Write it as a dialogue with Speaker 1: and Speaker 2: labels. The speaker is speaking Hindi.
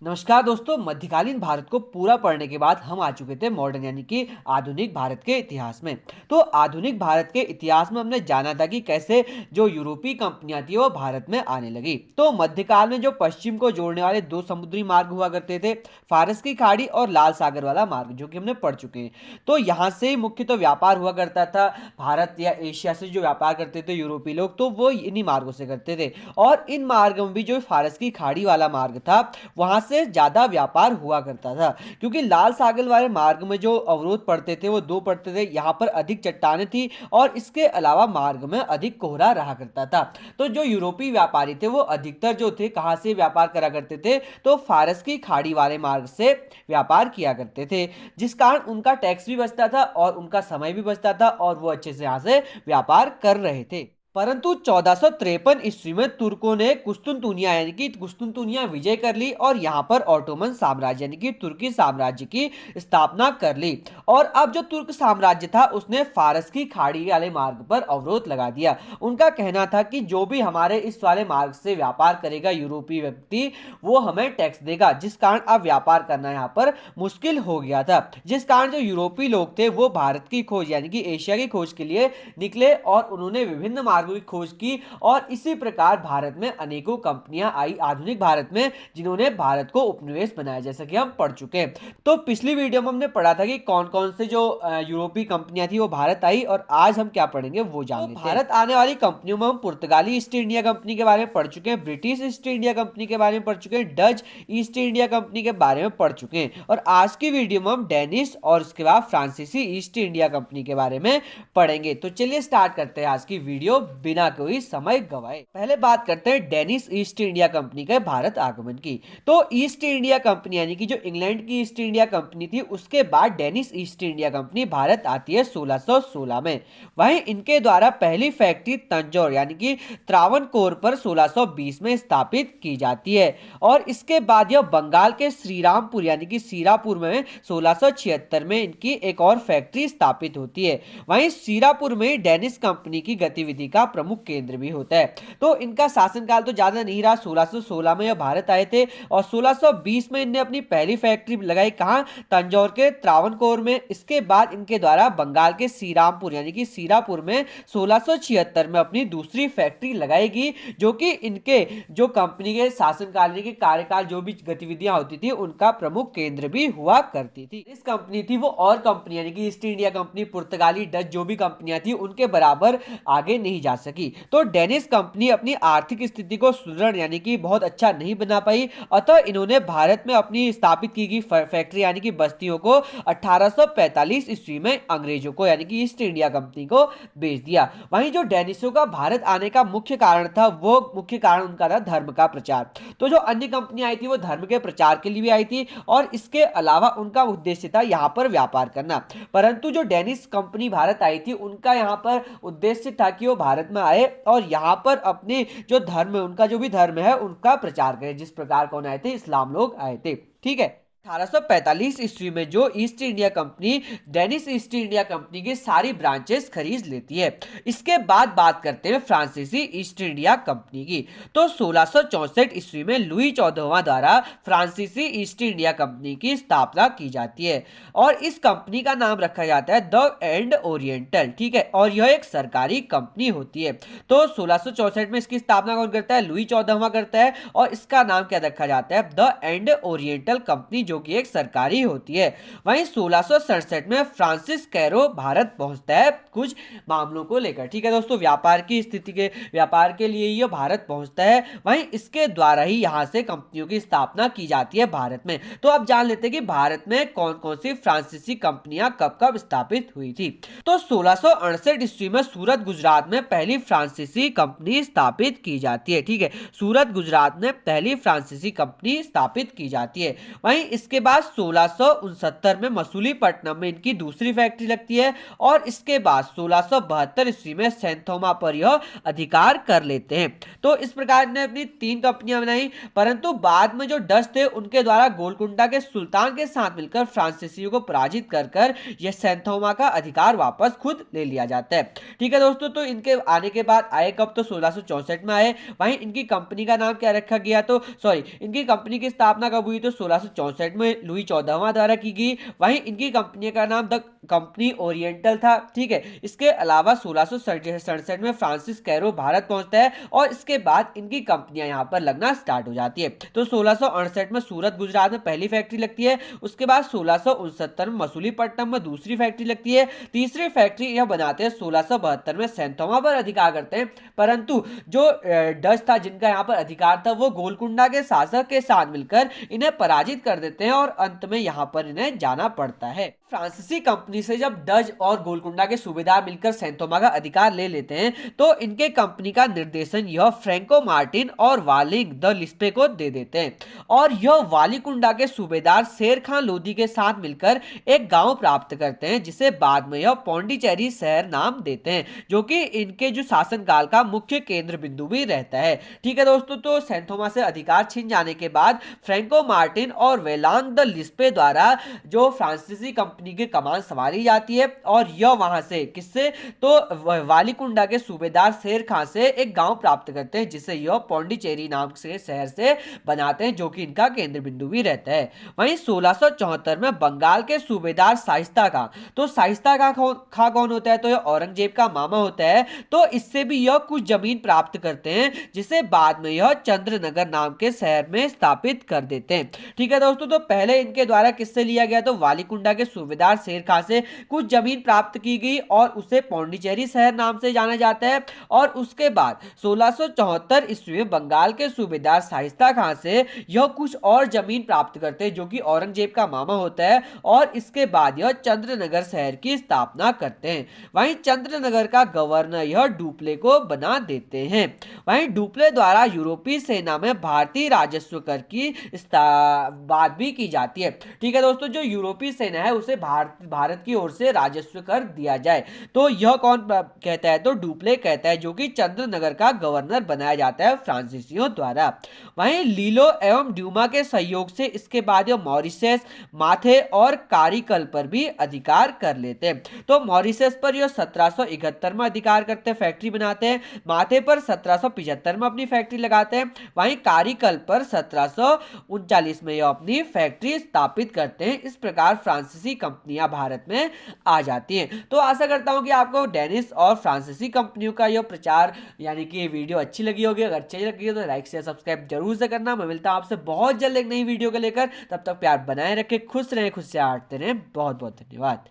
Speaker 1: नमस्कार दोस्तों। मध्यकालीन भारत को पूरा पढ़ने के बाद हम आ चुके थे मॉडर्न यानी कि आधुनिक भारत के इतिहास में। तो आधुनिक भारत के इतिहास में हमने जाना था कि कैसे जो यूरोपीय कंपनियां थी वो भारत में आने लगी। तो मध्यकाल में जो पश्चिम को जोड़ने वाले दो समुद्री मार्ग हुआ करते थे, फारस की खाड़ी और लाल सागर वाला मार्ग, जो कि हमने पढ़ चुके हैं। तो यहाँ से ही मुख्य तो व्यापार हुआ करता था। भारत या एशिया से जो व्यापार करते थे यूरोपीय लोग, तो वो इन्हीं मार्गों से करते थे। और इन मार्गों में भी जो फारस की खाड़ी वाला मार्ग था, वहां से ज्यादा व्यापार हुआ करता था, क्योंकि लाल सागर वाले मार्ग में जो अवरोध पड़ते थे वो दो पड़ते थे। यहाँ पर अधिक चट्टानें थी और इसके अलावा मार्ग में अधिक कोहरा रहा करता था। तो जो यूरोपीय व्यापारी थे वो अधिकतर जो थे कहां से व्यापार करा करते थे, तो फारस की खाड़ी वाले मार्ग से व्यापार किया करते थे, जिस कारण उनका टैक्स भी बचता था और उनका समय भी बचता था और वो अच्छे से यहाँ से व्यापार कर रहे थे। परंतु 1453 ईस्वी में तुर्कों ने कुस्तुनतुनिया यानी कि कुस्तुनतुनिया विजय कर ली और यहां पर ऑटोमन साम्राज्य यानी कि तुर्की साम्राज्य की स्थापना कर ली। और अब जो तुर्क साम्राज्य था उसने फारस की खाड़ी वाले मार्ग पर अवरोध लगा दिया। उनका कहना था कि जो भी हमारे इस वाले मार्ग से व्यापार करेगा यूरोपीय व्यक्ति, वो हमें टैक्स देगा, जिस कारण अब व्यापार करना यहाँ पर मुश्किल हो गया था। जिस कारण जो यूरोपीय लोग थे वो भारत की खोज यानी कि एशिया की खोज के लिए निकले और उन्होंने विभिन्न मार्गों की खोज की। और इसी प्रकार भारत में अनेकों कंपनियां आई आधुनिक भारत में, जिन्होंने भारत को उपनिवेश बनाया, जैसा कि हम पढ़ चुके हैं। तो पिछली वीडियो में हमने पढ़ा था कि कौन कौन से जो यूरोपीय कंपनियां थी वो भारत आई, और आज हम क्या पढ़ेंगे वो जान लेते हैं। भारत आने वाली कंपनियों में हम पुर्तगाली ईस्ट इंडिया कंपनी के बारे में पढ़ चुके हैं, ब्रिटिश ईस्ट इंडिया कंपनी के बारे में पढ़ चुके हैं, डच ईस्ट इंडिया कंपनी के बारे में पढ़ चुके हैं, और आज की वीडियो में हम डेनिश और उसके बाद फ्रांसीसी ईस्ट इंडिया कंपनी के बारे में पढ़ेंगे। तो चलिए स्टार्ट करते हैं आज की वीडियो बिना कोई समय गवाए। पहले बात करते हैं डेनिश ईस्ट इंडिया कंपनी के भारत आगमन की। तो ईस्ट इंडिया कंपनी यानी कि जो इंग्लैंड की ईस्ट इंडिया कंपनी थी, उसके बाद Danish east India company Bharat आती है 1616 में। वहीं इनके द्वारा पहली फैक्ट्री तंजौर यानी कि त्रावणकोर पर 1620 में स्थापित की जाती है, और इसके बाद यह बंगाल के श्रीरामपुर यानी कि सीरापुर में 1676 में इनकी एक और फैक्ट्री स्थापित होती है। वहीं सीरापुर में डेनिश कंपनी की गतिविधि का प्रमुख केंद्र भी होता है। तो इनका शासनकाल तो ज्यादा नहीं रहा, 1616 में यह भारत आए थे और 1620 में इनने अपनी पहली फैक्ट्री लगाई, कहां? तंजौर के त्रावणकोर में। इसके बाद इनके द्वारा बंगाल के श्रीरामपुर यानी कि सीरापुर में 1676 में अपनी दूसरी फैक्ट्री लगाएगी, जो कि इनके जो कंपनी के शासनकाल के कार्यकाल जो भी गतिविधियां होती थी उनका प्रमुख केंद्र भी हुआ करती थी। इस कंपनी थी वो और कंपनी यानी कि ईस्ट इंडिया कंपनी, पुर्तगाली, डच जो भी कंपनियां थी उनके बराबर आगे नहीं जा सकी। तो डेनिश कंपनी अपनी आर्थिक स्थिति को सुदृढ़ यानी कि बहुत अच्छा नहीं बना पाई, अतः इन्होंने भारत में अपनी स्थापित की गई फैक्ट्री यानी कि बस्तियों को 1845 ईस्वी में अंग्रेजों को यानी कि ईस्ट इंडिया कंपनी को बेच दिया। वहीं जो डेनिशों का भारत आने का मुख्य कारण था, वो मुख्य कारण उनका था धर्म का प्रचार। तो जो अन्य कंपनियां आई थी वो धर्म के प्रचार के लिए भी आई थी, और इसके अलावा उनका उद्देश्य था यहाँ पर व्यापार करना। परंतु जो डेनिश कंपनी भारत आई थी उनका यहाँ पर उद्देश्य था कि वो भारत में आए और यहाँ पर अपने जो धर्म, उनका जो भी धर्म है उनका प्रचार करें, जिस प्रकार कौन आए थे? इस्लाम लोग आए थे। ठीक है। 1845 ईस्वी में जो east India company Danish east India company की सारी ब्रांचेस खरीद लेती है। इसके बाद बात करते हैं फ्रांसीसी ईस्ट इंडिया कंपनी की। तो 1664 ईस्वी में लुई 14वां द्वारा फ्रांसीसी ईस्ट इंडिया कंपनी की स्थापना की जाती है, और इस कंपनी का नाम रखा जाता है द एंड ओरिएंटल। ठीक है, और यह एक सरकारी कंपनी होती है। तो 1664 में इसकी स्थापना कौन करता है? लुई 14वां करता है, और इसका नाम क्या रखा जाता है? द एंड ओरिएंटल कंपनी, जो कि एक सरकारी होती है। वहीं 1667 में फ्रांसिस कैरो भारत पहुंचता है कुछ मामलों को लेकर। ठीक है दोस्तों, व्यापार की स्थिति के व्यापार के लिए यह भारत पहुंचता है। वहीं इसके द्वारा ही यहां से कंपनियों की स्थापना की जाती है भारत में। तो अब जान लेते हैं कि भारत में कौन कौन सी फ्रांसीसी कंपनियां कब कब स्थापित हुई थी। तो 1668 ईस्वी में सूरत गुजरात में पहली फ्रांसीसी कंपनी स्थापित की जाती है। ठीक है, सूरत गुजरात में पहली फ्रांसीसी कंपनी स्थापित की जाती है। वहीं इसके बाद 1669 में मसूलीपट्टनम में इनकी दूसरी फैक्ट्री लगती है और इसके बाद 1672 ईस्वी में सैंथोमा पर यह अधिकार कर लेते हैं। तो इस प्रकार ने अपनी 3 कंपनियां बनाई, परंतु बाद में जो डच थे उनके द्वारा गोलकुंडा के सुल्तान के साथ मिलकर फ्रांसीसियों को पराजित कर यह सैंथोमा का अधिकार वापस खुद ले लिया जाता है। ठीक है दोस्तों, तो इनके आने के बाद आए कब, तो 1664 में आए। वहीं इनकी कंपनी का नाम क्या रखा गया, तो इनकी कंपनी की स्थापना कब हुई, तो 1664 में लुई 14वां द्वारा की गई। वहीं इनकी कंपनी का नाम द कंपनी ओरिएंटल था। ठीक है, इसके अलावा 1667 में फ्रांसिस कैरो भारत पहुंचता है और इसके बाद इनकी कंपनियां यहां पर लगना स्टार्ट हो जाती है। तो 1668 में सूरत गुजरात में पहली फैक्ट्री लगती है। उसके बाद 1669 में मसूलीपट्टनम में दूसरी फैक्ट्री लगती है। तीसरी फैक्ट्री यह बनाते हैं 1672 में सैंथोमा पर अधिकार करते हैं, परंतु जो डच था जिनका यहाँ पर अधिकार था वो गोलकुंडा के शासक के साथ मिलकर इन्हें पराजित कर देते हैं और अंत में यहाँ पर इन्हें जाना पड़ता है। फ्रांसीसी कंपनी से जब डच और गोलकुंडा के सूबेदार मिलकर सैंथोमा का अधिकार ले लेते हैं तो इनके कंपनी का निर्देशन यह फ्रैंको मार्टिन और वालिंग द लिस्पे को दे देते हैं और यह वालीकुंडा के सूबेदार शेर खान लोधी के साथ मिलकर एक गांव प्राप्त करते हैं जिसे बाद में यह पौंडीचेरी शहर नाम देते हैं, जो कि इनके जो शासनकाल का मुख्य केंद्र बिंदु भी रहता है। ठीक है दोस्तों, तो सैंथोमा से अधिकार छिन जाने के बाद फ्रैंको मार्टिन और वेलांग द लिस्पे द्वारा जो फ्रांसीसी कंपनी की कमान संभाली जाती है और यह वहां से किससे, तो वालीकुंडा के सूबेदार शेर खान से एक गांव प्राप्त करते हैं जिसे यह पौंडीचेरी नाम से शहर से बनाते हैं, जो कि इनका केंद्र बिंदु भी रहता है। वहीं 1674 में बंगाल के सूबेदार शाइस्ता खां, तो शाइस्ता खां कौन होता है, तो यह औरंगजेब का मामा होता है। तो इससे भी यह कुछ जमीन प्राप्त करते हैं जिसे बाद में यह चंद्रनगर नाम के शहर में स्थापित कर देते हैं। ठीक है दोस्तों, तो पहले इनके द्वारा किससे लिया गया, तो वालीकुंडा के सूबेदार शेर खां से कुछ जमीन प्राप्त की गई और उसे पौंडीचेरी शहर नाम से जाना जाता है और उसके बाद 1674 ईस्वी में बंगाल के सूबेदार शाइस्ता खां से यह कुछ और जमीन प्राप्त करते हैं जो कि औरंगजेब का मामा होता है और इसके बाद यह चंद्रनगर शहर की स्थापना करते हैं। वहीं चंद्रनगर का गवर्नर यह डुप्ले को बना देते हैं। वहीं डुप्ले द्वारा यूरोपीय सेना में भारतीय राजस्व कर की बात भी की जाती है। ठीक है दोस्तों, जो यूरोपीय सेना है उसे भारत की ओर से राजस्व कर दिया जाए, तो यह कौन कहता है, तो डुप्ले कहता है, जो कि चंद्रनगर का गवर्नर बनाया जाता है फ्रांसीसियों द्वारा। वहीं लीलो एवं ड्यूमा के सहयोग से इसके बाद यह मॉरिशस, माथे और कारिकल पर भी अधिकार कर लेते हैं। तो मॉरिशस पर यह 1771 में अधिकार करते हैं, फैक्ट्री बनाते हैं। माथे पर 1775 में अपनी फैक्ट्री लगाते हैं। वहीं कारिकल पर 1739 में यह अपनी फैक्ट्री स्थापित करते हैं। इस प्रकार फ्रांसीसी कंपनियां भारत में आ जाती हैं। तो आशा करता हूं कि आपको डेनिश और फ्रांसीसी कंपनियों का यह प्रचार यानी कि ये वीडियो अच्छी लगी होगी। अगर अच्छी लगी हो तो लाइक शेयर सब्सक्राइब जरूर से करना। मैं मिलता हूं आपसे बहुत जल्द एक नई वीडियो को लेकर, तब तक प्यार बनाए रखें, खुश रहें, खुश से आते रहें। बहुत बहुत धन्यवाद।